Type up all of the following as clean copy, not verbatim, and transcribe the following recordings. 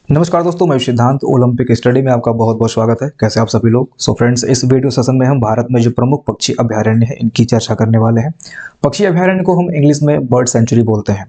नमस्कार दोस्तों, मैं सिद्धांत ओलंपिक स्टडी में आपका बहुत बहुत स्वागत है। कैसे आप सभी लोग। फ्रेंड्स, इस वीडियो सेशन में हम भारत में जो प्रमुख पक्षी अभयारण्य है इनकी चर्चा करने वाले हैं। पक्षी अभयारण्य को हम इंग्लिश में बर्ड सेंचुरी बोलते हैं।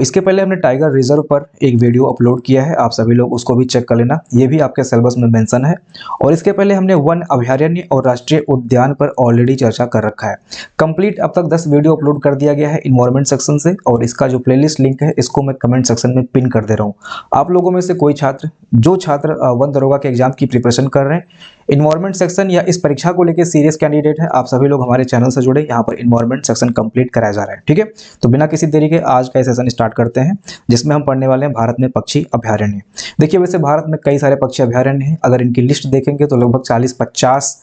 इसके पहले हमने टाइगर रिजर्व पर एक वीडियो अपलोड किया है, आप सभी लोग उसको भी चेक कर लेना, ये भी आपके सिलेबस में मेंशन है। और इसके पहले हमने वन अभयारण्य और राष्ट्रीय उद्यान पर ऑलरेडी चर्चा कर रखा है। कंप्लीट अब तक 10 वीडियो अपलोड कर दिया गया है इन्वायरमेंट सेक्शन से, और इसका जो प्लेलिस्ट लिंक है इसको मैं कमेंट सेक्शन में पिन कर दे रहा हूँ। आप लोगों में से कोई छात्र जो छात्र वन दरोगा के एग्जाम की प्रिपरेशन कर रहे हैं, इन्वायरमेंट सेक्शन या इस परीक्षा को लेकर सीरियस कैंडिडेट है, आप सभी लोग हमारे चैनल से जुड़े। यहाँ पर इन्वायरमेंट सेक्शन कंप्लीट कराया जा रहा है, ठीक है। तो बिना किसी देरी के आज का सेशन स्टार्ट करते हैं, जिसमें हम पढ़ने वाले हैं भारत में पक्षी अभयारण्य। देखिए, वैसे भारत में कई सारे पक्षी अभयारण्य हैं। अगर इनकी लिस्ट देखेंगे तो लगभग 40-50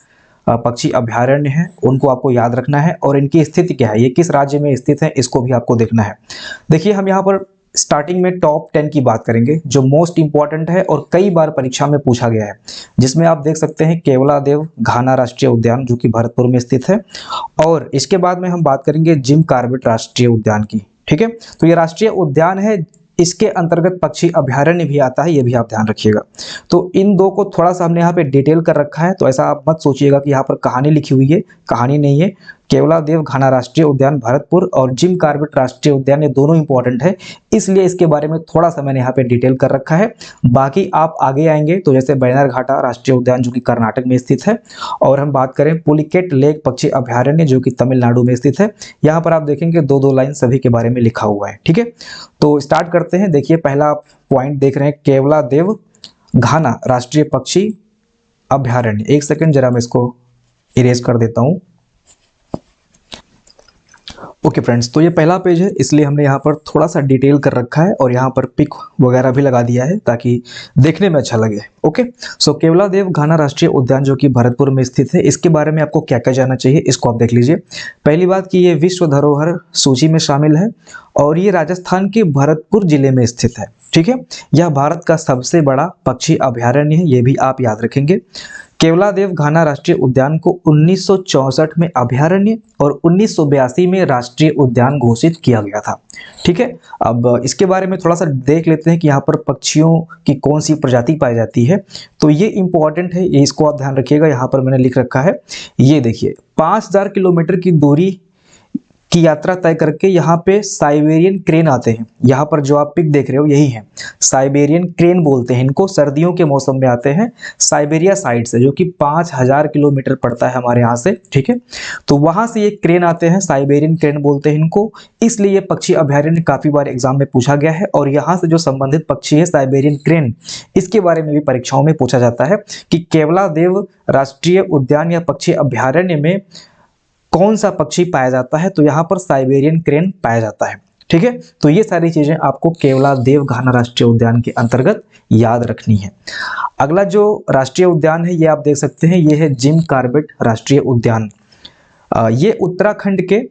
पक्षी अभयारण्य हैं, उनको आपको याद रखना है। और इनकी स्थिति क्या है, ये किस राज्य में स्थित है, इसको भी आपको देखना है। देखिए, हम यहाँ पर स्टार्टिंग में टॉप 10 की बात करेंगे, जो मोस्ट इंपॉर्टेंट है और कई बार परीक्षा में पूछा गया है, जिसमें आप देख सकते हैं केवलादेव घाना राष्ट्रीय उद्यान, जो कि भरतपुर में स्थित है। और इसके बाद में हम बात करेंगे जिम कॉर्बेट राष्ट्रीय उद्यान की, ठीक है। तो ये राष्ट्रीय उद्यान है, इसके अंतर्गत पक्षी अभयारण्य भी आता है, ये भी आप ध्यान रखिएगा। तो इन दो को थोड़ा सा हमने यहाँ पे डिटेल कर रखा है, तो ऐसा आप मत सोचिएगा कि यहाँ पर कहानी लिखी हुई है, कहानी नहीं है। केवलादेव घाना राष्ट्रीय उद्यान भरतपुर और जिम कॉर्बेट राष्ट्रीय उद्यान, ये दोनों इंपॉर्टेंट है, इसलिए इसके बारे में थोड़ा सा मैंने यहाँ पे डिटेल कर रखा है। बाकी आप आगे आएंगे तो जैसे बैनरघाटा राष्ट्रीय उद्यान, जो कि कर्नाटक में स्थित है, और हम बात करें पुलिकेट लेक पक्षी अभयारण्य, जो कि तमिलनाडु में स्थित है, यहाँ पर आप देखेंगे दो दो लाइन सभी के बारे में लिखा हुआ है, ठीक है। तो स्टार्ट करते हैं। देखिए, पहला आप पॉइंट देख रहे हैं केवलादेव घाना राष्ट्रीय पक्षी अभयारण्य। एक सेकंड, जरा मैं इसको इरेज कर देता हूं। ओके फ्रेंड्स, तो ये पहला पेज है, इसलिए हमने यहाँ पर थोड़ा सा डिटेल कर रखा है और यहाँ पर पिक वगैरह भी लगा दिया है ताकि देखने में अच्छा लगे। ओके, केवलादेव घाना राष्ट्रीय उद्यान, जो कि भरतपुर में स्थित है, इसके बारे में आपको क्या क्या जानना चाहिए, इसको आप देख लीजिए। पहली बात कि ये विश्व धरोहर सूची में शामिल है और ये राजस्थान के भरतपुर जिले में स्थित है, ठीक है। यह भारत का सबसे बड़ा पक्षी अभयारण्य है, ये भी आप याद रखेंगे। केवलादेव घाना राष्ट्रीय उद्यान को 1964 में अभयारण्य और 1982 में राष्ट्रीय उद्यान घोषित किया गया था, ठीक है। अब इसके बारे में थोड़ा सा देख लेते हैं कि यहाँ पर पक्षियों की कौन सी प्रजाति पाई जाती है। तो ये इंपॉर्टेंट है, ये इसको आप ध्यान रखिएगा। यहाँ पर मैंने लिख रखा है, ये देखिए 5000 किलोमीटर की दूरी की यात्रा तय करके यहाँ पे साइबेरियन क्रेन आते हैं। यहाँ पर जो आप पिक देख रहे हो यही है, साइबेरियन क्रेन बोलते हैं इनको। सर्दियों के मौसम में आते हैं साइबेरिया साइड से, जो कि 5000 किलोमीटर पड़ता है हमारे यहाँ से, ठीक है। तो वहां से ये क्रेन आते हैं, साइबेरियन क्रेन बोलते हैं इनको, इसलिए ये पक्षी अभयारण्य काफी बार एग्जाम में पूछा गया है। और यहाँ से जो संबंधित पक्षी है साइबेरियन क्रेन, इसके बारे में भी परीक्षाओं में पूछा जाता है कि केवलादेव राष्ट्रीय उद्यान या पक्षी अभयारण्य में कौन सा पक्षी पाया जाता है। तो यहाँ पर साइबेरियन क्रेन पाया जाता है, ठीक है। तो ये सारी चीजें आपको केवलादेव घाना राष्ट्रीय उद्यान के अंतर्गत याद रखनी है। अगला जो राष्ट्रीय उद्यान है, ये आप देख सकते हैं, ये है जिम कॉर्बेट राष्ट्रीय उद्यान। ये उत्तराखंड के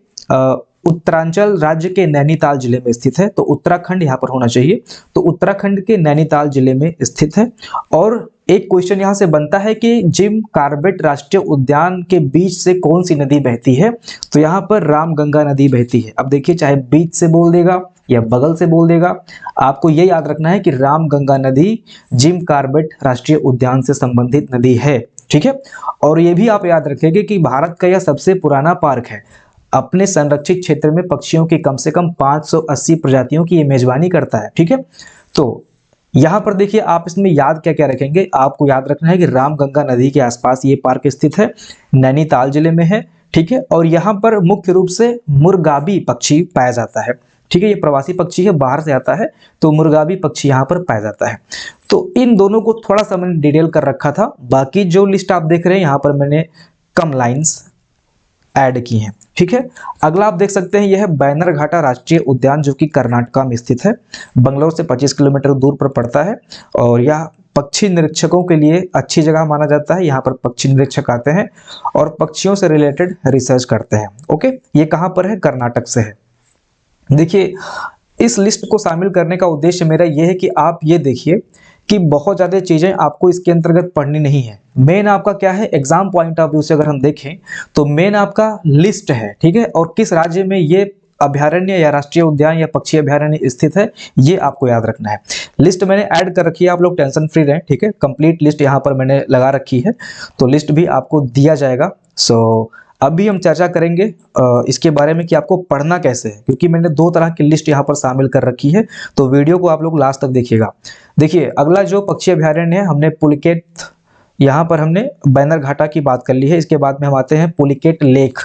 उत्तरांचल राज्य के नैनीताल जिले में स्थित है। तो उत्तराखंड यहाँ पर होना चाहिए, तो उत्तराखंड के नैनीताल जिले में स्थित है। और एक क्वेश्चन यहाँ से बनता है कि जिम कॉर्बेट राष्ट्रीय उद्यान के बीच से कौन सी नदी बहती है। तो यहाँ पर रामगंगा नदी बहती है। अब देखिए, चाहे बीच से बोल देगा या बगल से बोल देगा, आपको ये याद रखना है कि रामगंगा नदी जिम कॉर्बेट राष्ट्रीय उद्यान से संबंधित नदी है, ठीक है। और ये भी आप याद रखेंगे कि भारत का यह सबसे पुराना पार्क है, अपने संरक्षित क्षेत्र में पक्षियों की कम से कम 580 प्रजातियों की ये मेजबानी करता है, ठीक है। तो यहाँ पर देखिए, आप इसमें याद क्या क्या रखेंगे, आपको याद रखना है कि रामगंगा नदी के आसपास ये पार्क स्थित है, नैनीताल जिले में है, ठीक है। और यहाँ पर मुख्य रूप से मुर्गाबी पक्षी पाया जाता है, ठीक है। ये प्रवासी पक्षी है, बाहर से आता है, तो मुर्गाबी पक्षी यहाँ पर पाया जाता है। तो इन दोनों को थोड़ा सा मैंने डिटेल कर रखा था। बाकी जो लिस्ट आप देख रहे हैं, यहाँ पर मैंने कम लाइन्स ऐड की हैं, ठीक है। अगला आप देख सकते हैं, यह है बैनरघाटा राष्ट्रीय उद्यान, जो कि कर्नाटका में स्थित है, बंगलौर से 25 किलोमीटर दूर पर पड़ता है। और यह पक्षी निरीक्षकों के लिए अच्छी जगह माना जाता है। यहाँ पर पक्षी निरीक्षक आते हैं और पक्षियों से रिलेटेड रिसर्च करते हैं। ओके, ये कहाँ पर है, कर्नाटक से है। देखिए, इस लिस्ट को शामिल करने का उद्देश्य मेरा यह है कि आप ये देखिए कि बहुत ज़्यादा चीज़ें आपको इसके अंतर्गत पढ़नी नहीं है। मेन आपका क्या है, एग्जाम पॉइंट ऑफ व्यू से अगर हम देखें तो मेन आपका लिस्ट है, ठीक है। और किस राज्य में ये अभयारण्य या राष्ट्रीय उद्यान या पक्षी अभयारण्य स्थित है, ये आपको याद रखना है। लिस्ट मैंने ऐड कर रखी है, आप लोग टेंशन फ्री रहें, ठीक है। कंप्लीट लिस्ट यहाँ पर मैंने लगा रखी है, तो लिस्ट भी आपको दिया जाएगा। सो अभी हम चर्चा करेंगे इसके बारे में कि आपको पढ़ना कैसे है, क्योंकि मैंने दो तरह की लिस्ट यहाँ पर शामिल कर रखी है, तो वीडियो को आप लोग लास्ट तक देखिएगा। देखिए, अगला जो पक्षी अभयारण्य है, हमने पुलिकेट, यहाँ पर हमने बैनर घाटा की बात कर ली है। इसके बाद में हम आते हैं पुलिकेट लेक,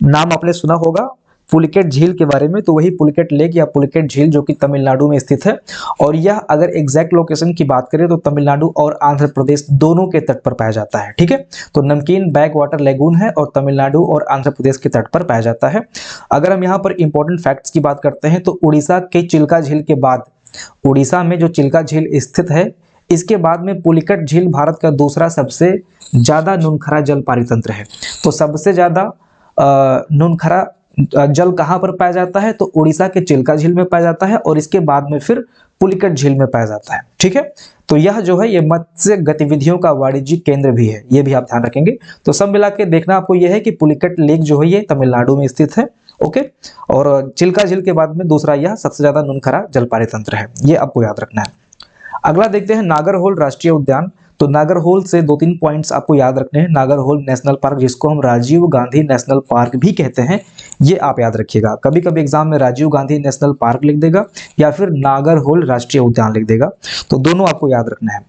नाम आपने सुना होगा पुलिकेट झील के बारे में, तो वही पुलिकेट लेक या पुलिकेट झील जो कि तमिलनाडु में स्थित है। और यह अगर एग्जैक्ट लोकेशन की बात करें तो तमिलनाडु और आंध्र प्रदेश दोनों के तट पर पाया जाता है, ठीक है। तो नमकीन बैक वाटर लेगून है और तमिलनाडु और आंध्र प्रदेश के तट पर पाया जाता है। अगर हम यहाँ पर इंपॉर्टेंट फैक्ट्स की बात करते हैं तो उड़ीसा के चिल्का झील के बाद, उड़ीसा में जो चिल्का झील स्थित है, इसके बाद में पुलिकेट झील भारत का दूसरा सबसे ज्यादा नूनखरा जल पारितंत्र है। तो सबसे ज्यादा नूनखरा जल कहाँ पर पाया जाता है, तो उड़ीसा के चिल्का झील में पाया जाता है और इसके बाद में फिर पुलिकेट झील में पाया जाता है, ठीक है। तो यह जो है ये मत्स्य गतिविधियों का वाणिज्यिक केंद्र भी है, ये भी आप ध्यान रखेंगे। तो सब मिला के देखना आपको यह है कि पुलिकेट लेक जो है ये तमिलनाडु में स्थित है, ओके। और चिल्का झील के बाद में दूसरा यह सबसे ज्यादा नूनखरा जल पारितंत्र है, ये आपको याद रखना है। अगला देखते हैं नागरहोल राष्ट्रीय उद्यान। तो नागरहोल से 2-3 पॉइंट्स आपको याद रखने हैं। नागरहोल नेशनल पार्क, जिसको हम राजीव गांधी नेशनल पार्क भी कहते हैं, ये आप याद रखिएगा। कभी कभी एग्जाम में राजीव गांधी नेशनल पार्क लिख देगा या फिर नागरहोल राष्ट्रीय उद्यान लिख देगा, तो दोनों आपको याद रखना है।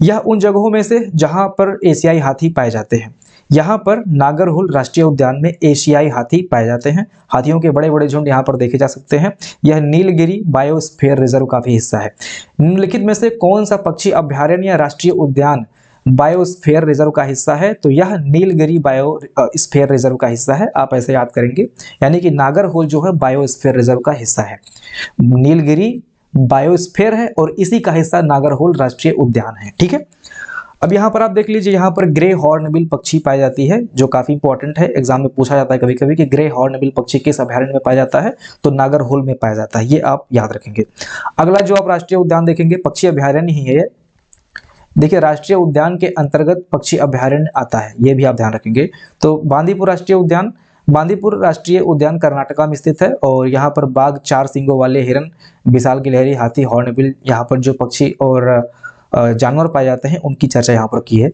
यह उन जगहों में से जहां पर एशियाई हाथी पाए जाते हैं। यहाँ पर नागरहोल राष्ट्रीय उद्यान में एशियाई हाथी पाए जाते हैं। हाथियों के बड़े बड़े झुंड यहाँ पर देखे जा सकते हैं। यह नीलगिरी बायोस्फीयर रिजर्व का भी हिस्सा है। निम्नलिखित में से कौन सा पक्षी अभयारण्य या राष्ट्रीय उद्यान बायोस्फीयर रिजर्व का हिस्सा है, तो यह नीलगिरी बायोस्फीयर रिजर्व का हिस्सा है। आप ऐसे याद करेंगे, यानी कि नागरहोल जो है बायोस्फीयर रिजर्व का हिस्सा है। नीलगिरी बायोस्फीयर है और इसी का हिस्सा नागरहोल राष्ट्रीय उद्यान है, ठीक है। अब यहाँ पर आप देख लीजिए, यहाँ पर ग्रे हॉर्नबिल पक्षी पाई जाती है, जो काफी इंपॉर्टेंट है। एग्जाम में पूछा जाता है कभी कभी कि ग्रे हॉर्नबिल पक्षी किस अभयारण्य में पाया जाता है, तो नागरहोल में पाया जाता है, ये आप याद रखेंगे। अगला जो आप राष्ट्रीय उद्यान देखेंगे, पक्षी अभयारण्य ही है। देखिए, राष्ट्रीय उद्यान के अंतर्गत पक्षी अभयारण्य आता है, ये भी आप ध्यान रखेंगे। तो बांदीपुर राष्ट्रीय उद्यान, बांदीपुर राष्ट्रीय उद्यान कर्नाटका में स्थित है और यहाँ पर बाघ, 4 सींगों वाले हिरन, विशाल गिलहरी, हाथी, हॉर्नबिल, यहाँ पर जो पक्षी और जानवर पाए जाते हैं उनकी चर्चा यहाँ पर की है।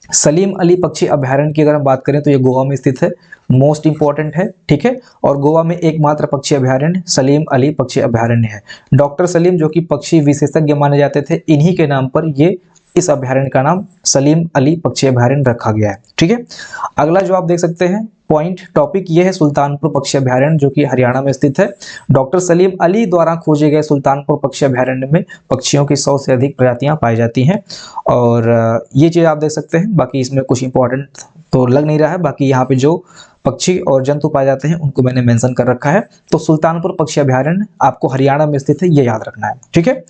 सलीम अली पक्षी अभयारण्य की अगर हम बात करें तो ये गोवा में स्थित है, मोस्ट इंपॉर्टेंट है, ठीक है। और गोवा में एकमात्र पक्षी अभयारण्य सलीम अली पक्षी अभयारण्य है। डॉक्टर सलीम जो कि पक्षी विशेषज्ञ माने जाते थे, इन्हीं के नाम पर ये इस अभयारण्य का नाम सलीम अली पक्षी अभयारण्य रखा गया है, ठीक है। अगला जो आप देख सकते हैं पॉइंट टॉपिक ये है सुल्तानपुर पक्षी अभयारण्य, जो कि हरियाणा में स्थित है। डॉक्टर सलीम अली द्वारा खोजे गए सुल्तानपुर पक्षी अभयारण्य में पक्षियों की 100 से अधिक प्रजातियां पाई जाती हैं। और ये चीज आप देख सकते हैं। बाकी इसमें कुछ इंपॉर्टेंट तो लग नहीं रहा है, बाकी यहाँ पे जो पक्षी और जंतु पाए जाते हैं उनको मैंने मेंशन कर रखा है। तो सुल्तानपुर पक्षी अभयारण्य आपको हरियाणा में स्थित है, ये याद रखना है, ठीक है।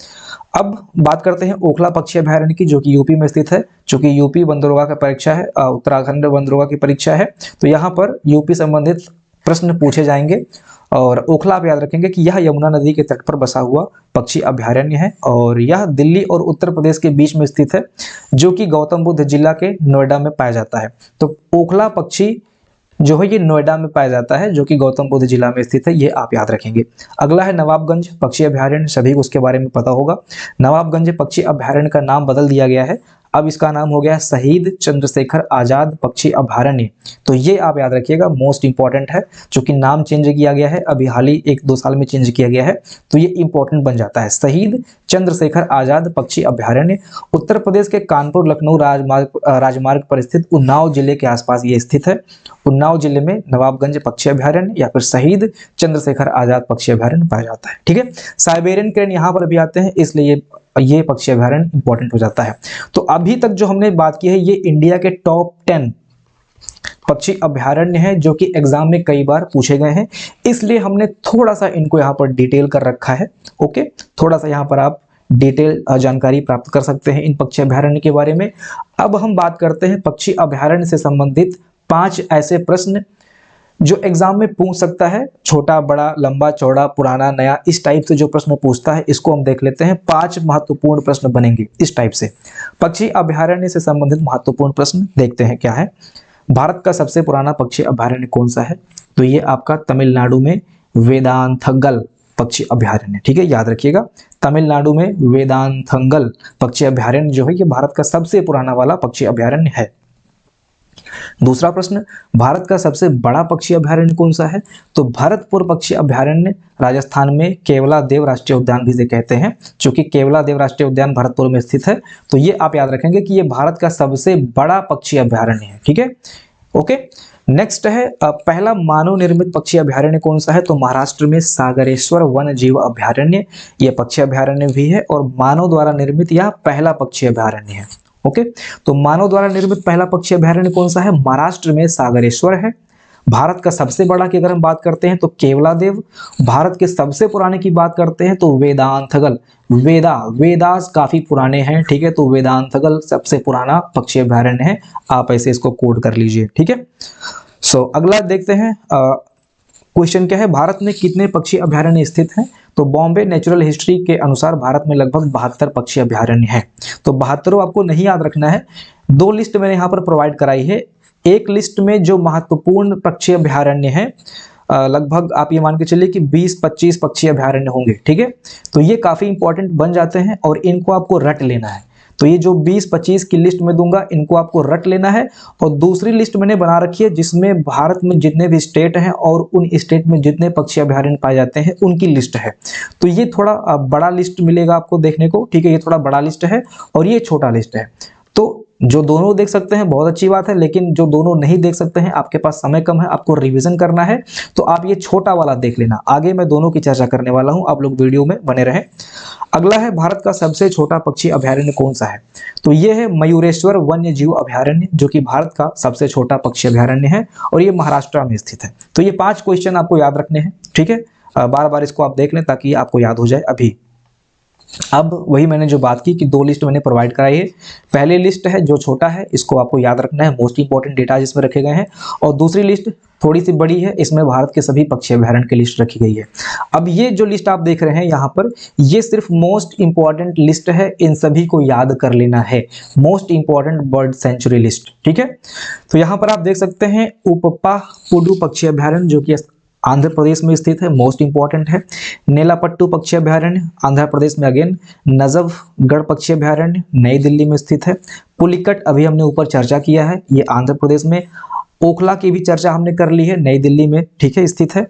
अब बात करते हैं ओखला पक्षी अभयारण्य की, जो कि यूपी में स्थित है। चूंकि यूपी वन दरोगा का परीक्षा है, उत्तराखंड वन दरोगा की परीक्षा है, तो यहाँ पर यूपी संबंधित प्रश्न पूछे जाएंगे। और ओखला आप याद रखेंगे कि यह यमुना नदी के तट पर बसा हुआ पक्षी अभयारण्य है और यह दिल्ली और उत्तर प्रदेश के बीच में स्थित है, जो कि गौतम बुद्ध जिला के नोएडा में पाया जाता है। तो ओखला पक्षी जो है ये नोएडा में पाया जाता है, जो कि गौतम बुद्ध जिला में स्थित है, ये आप याद रखेंगे। अगला है नवाबगंज पक्षी अभयारण्य, सभी को उसके बारे में पता होगा। नवाबगंज पक्षी अभयारण्य का नाम बदल दिया गया है, अब इसका नाम हो गया शहीद चंद्रशेखर आजाद पक्षी अभयारण्य। तो ये आप याद रखिएगा, मोस्ट इंपॉर्टेंट है, क्योंकि नाम चेंज किया गया है, अभी हाल ही 1-2 साल में चेंज किया गया है, तो ये इंपॉर्टेंट बन जाता है। शहीद चंद्रशेखर आजाद पक्षी अभयारण्य उत्तर प्रदेश के कानपुर लखनऊ राजमार्ग पर स्थित उन्नाव जिले के आसपास ये स्थित है। उन्नाव जिले में नवाबगंज पक्षी अभयारण्य या फिर शहीद चंद्रशेखर आजाद पक्षी अभयारण्य पाया जाता है, ठीक है। साइबेरियन क्रेन यहाँ पर भी आते हैं, इसलिए ये पक्षी अभयारण्य इंपॉर्टेंट हो जाता है। तो अभी तक जो हमने बात की है ये इंडिया के टॉप 10 पक्षी अभयारण्य है, जो कि एग्जाम में कई बार पूछे गए हैं, इसलिए हमने थोड़ा सा इनको यहाँ पर डिटेल कर रखा है, ओके। थोड़ा सा यहाँ पर आप डिटेल जानकारी प्राप्त कर सकते हैं इन पक्षी अभयारण्य के बारे में। अब हम बात करते हैं पक्षी अभयारण्य से संबंधित 5 ऐसे प्रश्न जो एग्जाम में पूछ सकता है। छोटा, बड़ा, लंबा, चौड़ा, पुराना, नया, इस टाइप से जो प्रश्न पूछता है इसको हम देख लेते हैं। 5 महत्वपूर्ण प्रश्न बनेंगे इस टाइप से। पक्षी अभयारण्य से संबंधित महत्वपूर्ण प्रश्न देखते हैं क्या है। भारत का सबसे पुराना पक्षी अभयारण्य कौन सा है, तो ये आपका तमिलनाडु में वेदांथगल पक्षी अभयारण्य, ठीक है, याद रखिएगा। तमिलनाडु में वेदांथगल पक्षी अभयारण्य जो है ये भारत का सबसे पुराना वाला पक्षी अभयारण्य है। दूसरा प्रश्न, भारत का सबसे बड़ा पक्षी अभयारण्य कौन सा है? तो भरतपुर पक्षी अभयारण्य राजस्थान में केवलादेव राष्ट्रीय उद्यान भी इसे कहते हैं, जो कि केवलादेव राष्ट्रीय उद्यान भरतपुर में स्थित है। तो ये आप याद रखेंगे कि ये भारत का सबसे बड़ा पक्षी अभयारण्य है, ठीक है, ओके। नेक्स्ट है पहला मानव निर्मित पक्षी अभयारण्य कौन सा है? तो महाराष्ट्र में सागरेश्वर वन जीव अभयारण्य ये पक्षी अभयारण्य भी है और मानव द्वारा निर्मित यह पहला पक्षी अभयारण्य है, ओके। तो मानव द्वारा निर्मित पहला पक्षी अभयारण्य कौन सा है? महाराष्ट्र में सागरेश्वर है। भारत का सबसे बड़ा की अगर हम बात करते हैं तो केवलादेव, भारत के सबसे पुराने की बात करते हैं तो वेदांथगल, वेदास काफी पुराने हैं, ठीक है, तो वेदांथगल सबसे पुराना पक्षी अभयारण्य है, आप ऐसे इसको कोड कर लीजिए, ठीक है। सो अगला देखते हैं क्वेश्चन क्या है, भारत में कितने पक्षी अभयारण्य स्थित हैं? तो बॉम्बे नेचुरल हिस्ट्री के अनुसार भारत में लगभग 72 पक्षी अभयारण्य हैं। तो 72 आपको नहीं याद रखना है, दो लिस्ट मैंने यहाँ पर प्रोवाइड कराई है। एक लिस्ट में जो महत्वपूर्ण पक्षी अभयारण्य है लगभग आप ये मान के चलिए कि 20-25 पक्षी अभयारण्य होंगे, ठीक है, तो ये काफी इंपॉर्टेंट बन जाते हैं और इनको आपको रट लेना है। तो ये जो 20-25 की लिस्ट में दूंगा इनको आपको रट लेना है। और दूसरी लिस्ट मैंने बना रखी है जिसमें भारत में जितने भी स्टेट हैं और उन स्टेट में जितने पक्षी अभयारण्य पाए जाते हैं उनकी लिस्ट है। तो ये थोड़ा बड़ा लिस्ट मिलेगा आपको देखने को, ठीक है, ये थोड़ा बड़ा लिस्ट है और ये छोटा लिस्ट है। तो जो दोनों देख सकते हैं बहुत अच्छी बात है, लेकिन जो दोनों नहीं देख सकते हैं, आपके पास समय कम है, आपको रिवीजन करना है, तो आप ये छोटा वाला देख लेना। आगे मैं दोनों की चर्चा करने वाला हूं, आप लोग वीडियो में बने रहें। अगला है भारत का सबसे छोटा पक्षी अभयारण्य कौन सा है? तो ये है मयूरेश्वर वन्य जीव अभयारण्य, जो कि भारत का सबसे छोटा पक्षी अभयारण्य है और ये महाराष्ट्र में स्थित है। तो ये 5 क्वेश्चन आपको याद रखने हैं, ठीक है, बार बार इसको आप देख लें ताकि आपको याद हो जाए। अभी अब वही मैंने जो बात की कि 2 लिस्ट मैंने प्रोवाइड कराई है। पहली लिस्ट है जो छोटा है, इसको आपको याद रखना है, मोस्ट इंपॉर्टेंट डेटा जिसमें रखे गए हैं, और दूसरी लिस्ट थोड़ी सी बड़ी है, इसमें भारत के सभी पक्षी अभयारण्य की लिस्ट रखी गई है। अब ये जो लिस्ट आप देख रहे हैं यहाँ पर, ये सिर्फ मोस्ट इंपॉर्टेंट लिस्ट है, इन सभी को याद कर लेना है, most important bird sanctuary list, ठीक है। तो यहाँ पर आप देख सकते हैं उपपा पुडू पक्षी अभयारण्य जो कि आंध्र प्रदेश में स्थित है, मोस्ट इंपॉर्टेंट है। नेलापट्टू पक्षी अभयारण्य आंध्र प्रदेश में, अगेन नजफगढ़ पक्षी अभयारण्य नई दिल्ली में स्थित है। पुलिकट अभी हमने ऊपर चर्चा किया है, ये आंध्र प्रदेश में। ओखला की भी चर्चा हमने कर ली है, नई दिल्ली में, ठीक है, स्थित है।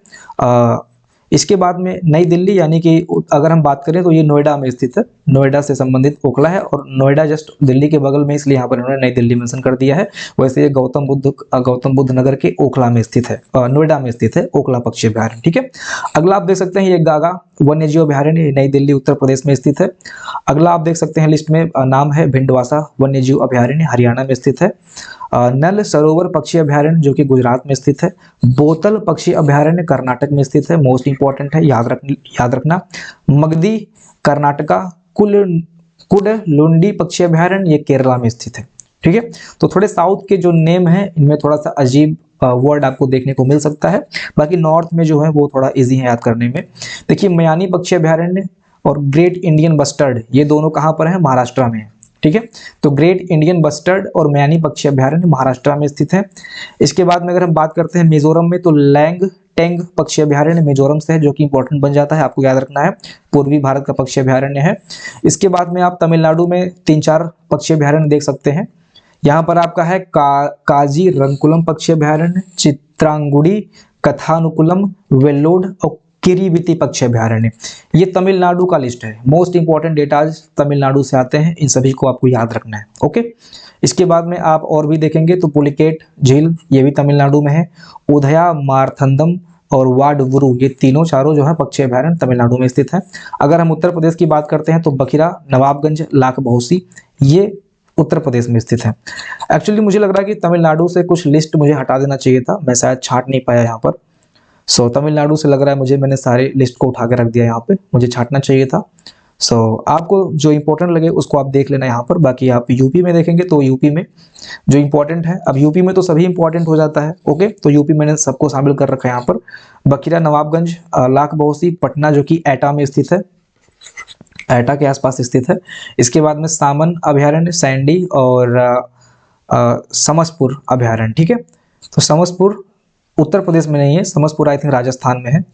इसके बाद में नई दिल्ली यानी कि अगर हम बात करें तो ये नोएडा में स्थित है, नोएडा से संबंधित ओखला है और नोएडा जस्ट दिल्ली के बगल में, इसलिए यहाँ पर इन्होंने नई दिल्ली मेंशन कर दिया है। वैसे ये गौतम बुद्ध नगर के ओखला में स्थित है, नोएडा में स्थित है ओखला पक्षी अभयारण्य, ठीक है। अगला आप देख सकते हैं ये गागा वन्य जीव अभयारण्य नई दिल्ली उत्तर प्रदेश में स्थित है। अगला आप देख सकते हैं लिस्ट में नाम है भिंडवासा वन्य जीव अभयारण्य हरियाणा में स्थित है। नल सरोवर पक्षी अभयारण्य जो कि गुजरात में स्थित है। बोतल पक्षी अभयारण्य कर्नाटक में स्थित है, मोस्ट इंपॉर्टेंट है, याद रखना। मगधी कर्नाटका। कुडलुंडी पक्षी अभयारण्य ये केरला में स्थित है, ठीक है। तो थोड़े साउथ के जो नेम है इनमें थोड़ा सा अजीब वर्ड आपको देखने को मिल सकता है, बाकी नॉर्थ में जो है वो थोड़ा इजी है याद करने में। देखिए मयानी पक्षी अभयारण्य और ग्रेट इंडियन बस्टर्ड ये दोनों कहाँ पर है? महाराष्ट्र में है, ठीक है। तो ग्रेट इंडियन बस्टर्ड और मयानी पक्षी अभयारण्य महाराष्ट्र में स्थित है। इसके बाद में अगर हम बात करते हैं मिजोरम में, तो लैंग टेंग पक्षी अभयारण्य मिजोरम से है, जो कि इंपॉर्टेंट बन जाता है, आपको याद रखना है, पूर्वी भारत का पक्षी अभयारण्य है। इसके बाद में आप तमिलनाडु में 3-4 पक्षी अभयारण्य देख सकते हैं। यहाँ पर आपका है काजीरंगकुलम पक्षी अभयारण्य, चित्रांगुड़ी, कथानुकुलम, वेल्लोड और किरीविती पक्षी अभयारण्य। ये तमिलनाडु का लिस्ट है, मोस्ट इंपॉर्टेंट डेटाज तमिलनाडु से आते हैं, इन सभी को आपको याद रखना है, ओके। इसके बाद में आप और भी देखेंगे तो पुलिकेट झील ये भी तमिलनाडु में है। उदया मारथंदम और वाडवुरु ये चारों जो है पक्षी अभयारण्य तमिलनाडु में स्थित है। अगर हम उत्तर प्रदेश की बात करते हैं तो बखिरा, नवाबगंज, लाख बहुसी ये उत्तर प्रदेश में स्थित है। एक्चुअली मुझे लग रहा है कि तमिलनाडु से कुछ लिस्ट मुझे हटा देना चाहिए था, मैं शायद छांट नहीं पाया यहाँ पर। तमिलनाडु से लग रहा है मुझे, मैंने सारे लिस्ट को उठा के रख दिया यहाँ पे, मुझे छांटना चाहिए था। आपको जो इंपॉर्टेंट लगे उसको आप देख लेना यहाँ पर। बाकी आप यूपी में देखेंगे तो यूपी में जो इंपॉर्टेंट है, अब यूपी में तो सभी इंपॉर्टेंट हो जाता है, ओके। तो यूपी मैंने सबको शामिल कर रखा है यहाँ पर। बखिरा, नवाबगंज, लाख बहुसी, पटना जो कि एटा में स्थित है, एटा के आसपास स्थित है। इसके बाद में सामन अभयारण्य, सैंडी और समसपुर अभयारण्य, ठीक है। तो समसपुर उत्तर प्रदेश में नहीं है, समसपुर आई थिंक राजस्थान में है,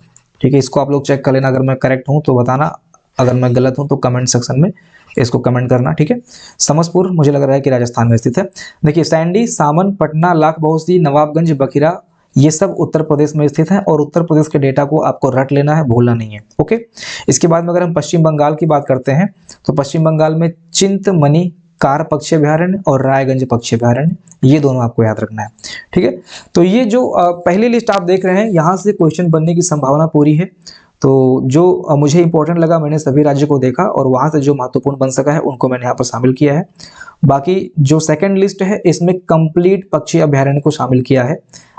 ठीक है, इसको आप लोग चेक कर लेना, अगर मैं करेक्ट हूँ तो बताना, अगर मैं गलत हूँ तो कमेंट सेक्शन में इसको कमेंट करना। ठीक है, समसपुर मुझे लग रहा है कि राजस्थान में स्थित है। देखिए सैंडी, सामन, पटना, लाख बहोसी, नवाबगंज, बखीरा, ये सब उत्तर प्रदेश में स्थित है और उत्तर प्रदेश के डेटा को आपको रट लेना है, भूलना नहीं है। ओके, इसके बाद में अगर हम पश्चिम बंगाल की बात करते हैं तो पश्चिम बंगाल में चिंतमनी कार पक्षी अभयारण्य और रायगंज पक्षी अभयारण्य, ये दोनों आपको याद रखना है। ठीक है, तो ये जो पहली लिस्ट आप देख रहे हैं, यहाँ से क्वेश्चन बनने की संभावना पूरी है। तो जो मुझे इंपॉर्टेंट लगा मैंने सभी राज्यों को देखा और वहां से जो महत्वपूर्ण बन सका है उनको मैंने यहाँ पर शामिल किया है। बाकी जो सेकंड लिस्ट है इसमें कंप्लीट पक्षी अभयारण्य को शामिल किया है।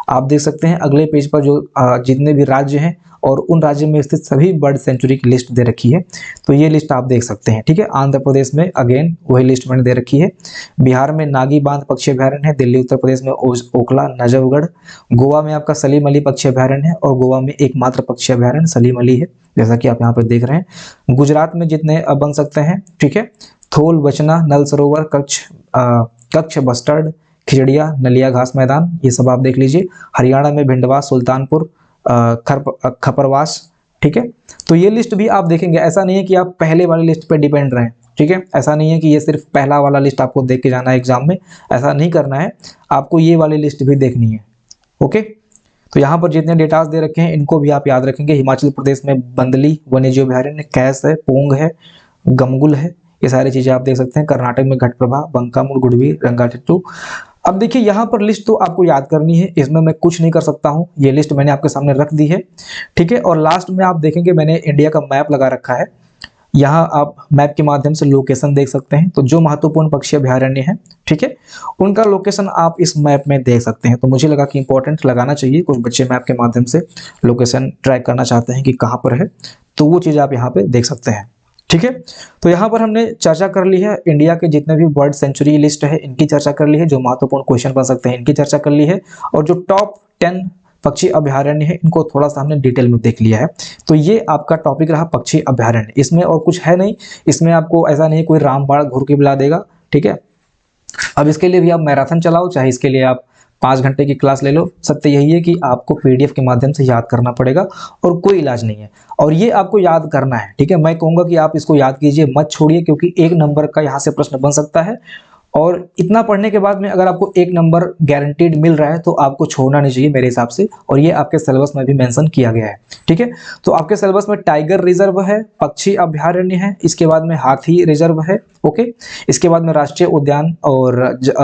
आप देख सकते हैं अगले पेज पर जो जितने भी राज्य हैं और उन राज्य में स्थित सभी बर्ड सेंचुरी की लिस्ट दे रखी है, तो ये लिस्ट आप देख सकते हैं। ठीक है, आंध्र प्रदेश में अगेन वही लिस्ट मैंने दे रखी है। बिहार में नागी बांध पक्षी अभयारण्य है, दिल्ली उत्तर प्रदेश में ओखला नजफगढ़, गोवा में आपका सलीम अली पक्षी अभयारण्य है और गोवा में एकमात्र पक्षी अभयारण्य सलीम अली है, जैसा कि आप यहाँ पर देख रहे हैं। गुजरात में जितने बन सकते हैं, ठीक है, थोल, बचना, नल सरोवर, कच्छ, बस्टर्ड, खिजड़िया, नलिया घास मैदान, ये सब आप देख लीजिए। हरियाणा में भिंडवा, सुल्तानपुर, खपरवास। ठीक है, तो ये लिस्ट भी आप देखेंगे, ऐसा नहीं है कि आप पहले वाली लिस्ट पे डिपेंड रहें। ठीक है, ऐसा नहीं है कि ये सिर्फ पहला वाला लिस्ट आपको देख के जाना है एग्जाम में, ऐसा नहीं करना है, आपको ये वाली लिस्ट भी देखनी है। ओके, तो यहाँ पर जितने डेटास दे रखे हैं इनको भी आप याद रखेंगे। हिमाचल प्रदेश में बंदली वन्यजीव अभयारण्य, कैस है, पोंग है, गमगुल है, ये सारी चीजें आप देख सकते हैं। कर्नाटक में घटप्रभा, बंकामुड़, गुडवी, रंगाटिट्टू। अब देखिए यहाँ पर लिस्ट तो आपको याद करनी है, इसमें मैं कुछ नहीं कर सकता हूँ, ये लिस्ट मैंने आपके सामने रख दी है। ठीक है, और लास्ट में आप देखेंगे मैंने इंडिया का मैप लगा रखा है, यहाँ आप मैप के माध्यम से लोकेशन देख सकते हैं। तो जो महत्वपूर्ण पक्षी अभयारण्य है, ठीक है, उनका लोकेशन आप इस मैप में देख सकते हैं। तो मुझे लगा कि इंपॉर्टेंट लगाना चाहिए, कुछ बच्चे मैप के माध्यम से लोकेशन ट्रैक करना चाहते हैं कि कहाँ पर है, तो वो चीज़ आप यहाँ पे देख सकते हैं। ठीक है, तो यहाँ पर हमने चर्चा कर ली है, इंडिया के जितने भी बर्ड सेंचुरी लिस्ट है इनकी चर्चा कर ली है, जो महत्वपूर्ण क्वेश्चन बन सकते हैं इनकी चर्चा कर ली है, और जो टॉप 10 पक्षी अभयारण्य है इनको थोड़ा सा हमने डिटेल में देख लिया है। तो ये आपका टॉपिक रहा पक्षी अभयारण्य, इसमें और कुछ है नहीं, इसमें आपको ऐसा नहीं कोई रामबाण घूर के बुला देगा। ठीक है, अब इसके लिए भी आप मैराथन चलाओ, चाहे इसके लिए आप 5 घंटे की क्लास ले लो, सत्य यही है कि आपको पीडीएफ के माध्यम से याद करना पड़ेगा और कोई इलाज नहीं है, और ये आपको याद करना है। ठीक है, मैं कहूँगा कि आप इसको याद कीजिए, मत छोड़िए, क्योंकि 1 नंबर का यहाँ से प्रश्न बन सकता है, और इतना पढ़ने के बाद में अगर आपको 1 नंबर गारंटीड मिल रहा है तो आपको छोड़ना नहीं चाहिए मेरे हिसाब से, और ये आपके सिलेबस में भी मेंशन किया गया है। ठीक है, तो आपके सिलेबस में टाइगर रिजर्व है, पक्षी अभयारण्य है, इसके बाद में हाथी रिजर्व है, ओके, इसके बाद में राष्ट्रीय उद्यान और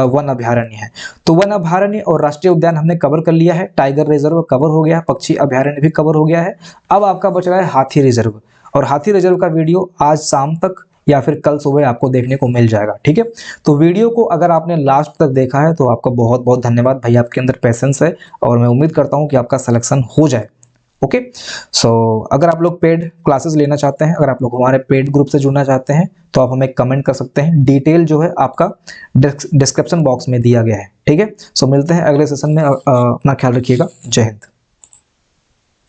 वन अभयारण्य है। तो वन अभयारण्य और राष्ट्रीय उद्यान हमने कवर कर लिया है, टाइगर रिजर्व कवर हो गया, पक्षी अभयारण्य भी कवर हो गया है। अब आपका बच रहा है हाथी रिजर्व, और हाथी रिजर्व का वीडियो आज शाम तक या फिर कल सुबह आपको देखने को मिल जाएगा। ठीक है, तो वीडियो को अगर आपने लास्ट तक देखा है तो आपका बहुत बहुत धन्यवाद भाई, आपके अंदर पैसेंस है और मैं उम्मीद करता हूं कि आपका सिलेक्शन हो जाए। ओके, सो अगर आप लोग पेड क्लासेस लेना चाहते हैं, अगर आप लोग हमारे पेड ग्रुप से जुड़ना चाहते हैं तो आप हमें कमेंट कर सकते हैं, डिटेल जो है आपका डिस्क्रिप्शन बॉक्स में दिया गया है। ठीक है, सो मिलते हैं अगले सेशन में, अपना ख्याल रखिएगा, जय हिंद।